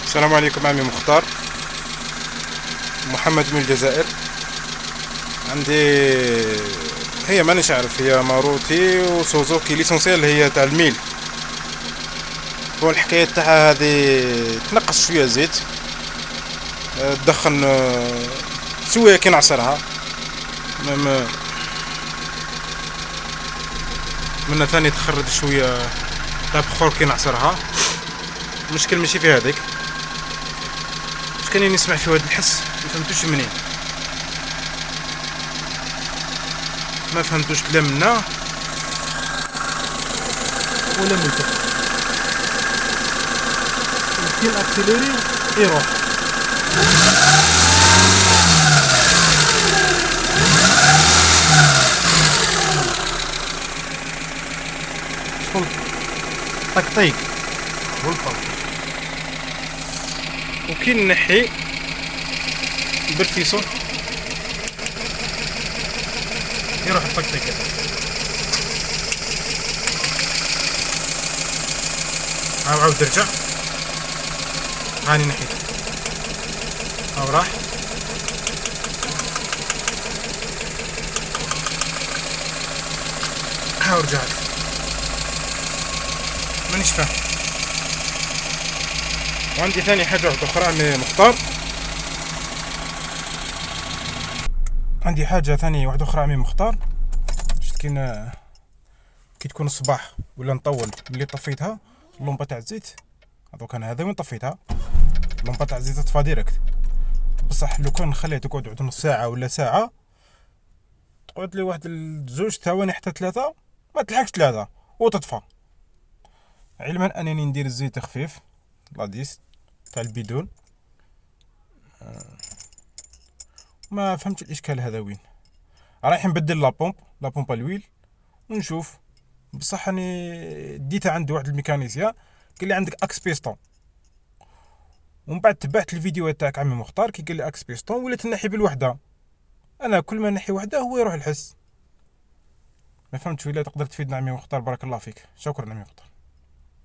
السلام عليكم عمي مختار، محمد من الجزائر. عندي هي مانيش عارف، هي ماروتي وسوزوكي ليسونسيال، هي تاع الميل. هو الحكاية تاعها هذه تنقص شوية زيت، تدخن شوية كي نعصرها من ثاني تخرج شوية تاع بخور كي نعصرها. المشكل ماشي في هذيك، مش كاني نسمع في هذا الحس، ما فهمتوش لا منا ولا من تحت. كي الاكسيليري يروح شغل طقطيق والفرق. وكي نحي بالفيصون يروح الطقطيق هذا. عاود رجع، هاني نحيت، هاو راح. هاو رجعت، مانيش فاهم. وعندي ثاني حاجة واحدة أخرى عمي مختار، عندي حاجة ثانية واحدة أخرى عمي مختار. شفت كي تكون الصباح ولا نطول اللي طفيتها اللمبة تاع الزيت، هذوك انا هذا وين طفيتها اللمبة تاع الزيت تطفى ديريكت. بصح لو كان خليت تقعد نص ساعة ولا ساعة، تقعد لي واحد الزوج ثواني حتى 3، ما تلحقش 3 وتطفى. علما انني ندير الزيت خفيف لاديس تاع البيدون. ما فهمتش الاشكال هذا وين. رايح نبدل لابومب الويل ونشوف. بصح اني ديتها عند واحد الميكانيسيا، قال لي عندك اكس بيستون. ومن بعد تبعت الفيديو تاعك عمي مختار كي قال لي اكس بيستون، ولات نحي بالوحده. انا كل ما نحي وحده هو يروح الحس. ما فهمتش، ولا تقدر تفيدنا عمي مختار؟ بارك الله فيك، شكرا عمي مختار.